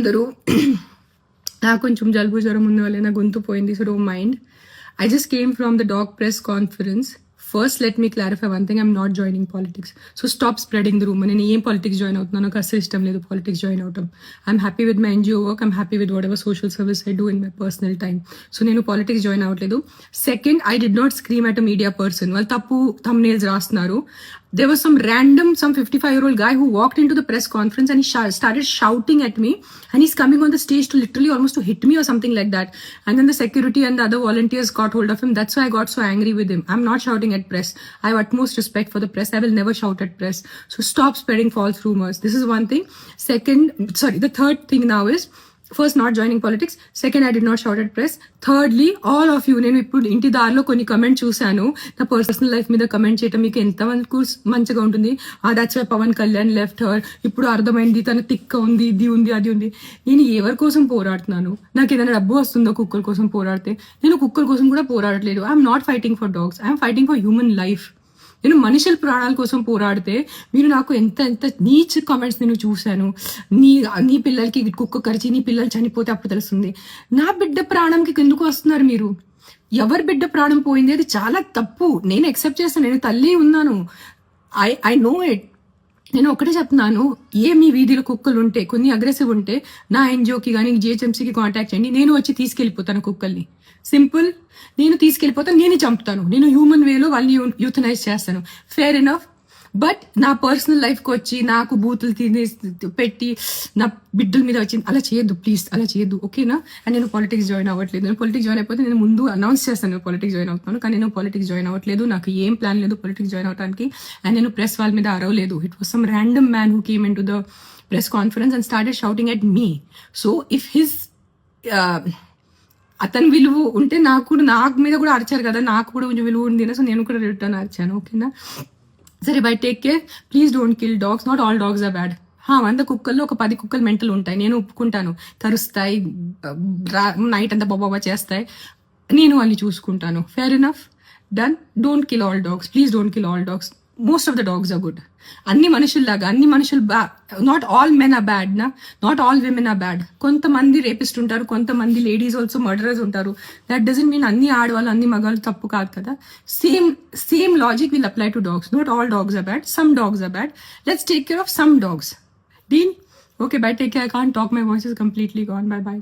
అందరూ. నాకు కొంచెం జలుబు జ్వరం ఉన్న వల్ల నా గొంతు పోయింది, so don't mind. I just came from the dog press conference. First, let me clarify one thing. I'm not joining politics. So stop spreading the rumor. నేను ఏం పాలిటిక్స్ జాయిన్ అవుతున్నాను, నాకు అసలు ఇష్టం లేదు పాలిటిక్స్ జాయిన్ అవటం. I'm happy with my NGO work. I'm happy with whatever social service I do in my personal time. So నేను politics join అవ్వట్లేదు. Second, I did not scream at a media person. వాళ్ళు తప్పు thumbnails రాస్తున్నారు. There was some 55-year-old guy who walked into the press conference and he started shouting at me, and he's coming on the stage to literally almost to hit me or something like that. And then the security and the other volunteers got hold of him. That's why I got so angry with him. I'm not shouting at press. I have utmost respect for the press. I will never shout at press. So stop spreading false rumors. This is one thing. The third thing now is, first not joining politics. Second, I did not shout at press. Thirdly, all of you, నేను ఇప్పుడు ఇంటి దారిలో కొన్ని comment చూశాను. నా personal life మీద comment చేయటం మీకు ఎంతమందికి మంచిగా ఉంటుంది. That's why Pawan Kalyan left her. ఇప్పుడు అర్థమైంది తన తిక్క ఉంది, ఇది ఉంది, అది ఉంది. నేను ఎవరి కోసం పోరాడుతున్నాను? నాకు ఏదైనా డబ్బు వస్తుందో కుక్కల కోసం పోరాడితే? నేను కుక్కల కోసం కూడా పోరాడట్లేదు. I'm not fighting for dogs, I'm fighting for human life. నేను మనుషుల ప్రాణాల కోసం పోరాడితే మీరు నాకు ఎంత నీచ్ కామెంట్స్ నేను చూశాను. నీ పిల్లలకి కుక్క కరిచి నీ పిల్లలు చనిపోతే అప్పుడు తెలుస్తుంది. నా బిడ్డ ప్రాణంకి ఎందుకు వస్తున్నారు మీరు? ఎవరి బిడ్డ ప్రాణం పోయింది అది చాలా తప్పు. నేను యాక్సెప్ట్ చేస్తాను, నేను తల్లి ఉన్నాను. I know it. నేను ఒకటే చెప్తున్నాను, మీ వీధిలో కుక్కలు ఉంటే, కొన్ని అగ్రెసివ్ ఉంటే నా NGOకి కానీ GHMCకి కాంటాక్ట్ చేయండి. నేను వచ్చి తీసుకెళ్ళిపోతాను కుక్కల్ని. సింపుల్. నేను తీసుకెళ్ళిపోతాను, నేను చంపుతాను. నేను హ్యూమన్ వేలో వాళ్ళని యూథనైజ్ చేస్తాను. Fair enough. బట్ నా పర్సనల్ లైఫ్కి వచ్చి నాకు బూతులు పెట్టి నా బిడ్డల మీద వచ్చి అలా చేయొద్దు ప్లీజ్, అలా చేయొద్దు, ఓకేనా? అండ్ నేను పాలిటిక్స్ జాయిన్ అవ్వట్లేదు. నేను పాలిటిక్స్ జాయిన్ అయిపోతే నేను ముందు అనౌన్స్ చేస్తాను పాలిటిక్స్ జాయిన్ అవుతాను. కానీ నేను పాలిటిక్స్ జాయిన్ అవ్వట్లేదు. నాకు ఏం ప్లాన్ లేదు పాలిటిక్స్ జాయిన్ అవడానికి. అండ్ నేను ప్రెస్ వాళ్ళ మీద అరవలేదు. It was some random man who came into the press conference and started shouting at me. So if his అతని విలువ ఉంటే నాకు మీద కూడా అరిచారు కదా, నాకు కూడా కొంచెం విలువ ఉంది. సో నేను కూడా రిటర్న్ అరిచాను, ఓకేనా? సరే, bye, take care. Please don't kill dogs. Not all dogs are bad. 100 కుక్కల్లో ఒక 10 కుక్కలు మెంటల్ ఉంటాయి, నేను ఒప్పుకుంటాను. కరుస్తాయి, నైట్ అంతా బాబా చేస్తాయి, నేను వాళ్ళని చూసుకుంటాను. Fair enough, done. Don't kill all dogs, please don't kill all dogs. Most of the dogs are good. అన్ని మనుషుల్లాగా అన్ని మనుషులు not all men are bad నా, not all women are bad. కొంతమంది రేపిస్ట్ ఉంటారు, కొంతమంది లేడీస్ ఆల్సో మర్డరర్స్ ఉంటారు. That doesn't mean అన్ని ఆడవాళ్ళు అన్ని మగాళ్ళు తప్పు కాదు కదా. Same logic will apply to dogs. Not all dogs are bad, some dogs are bad. Let's take care of some dogs. Deal? Okay, by, take care. I can't talk, my voice is completely gone. By.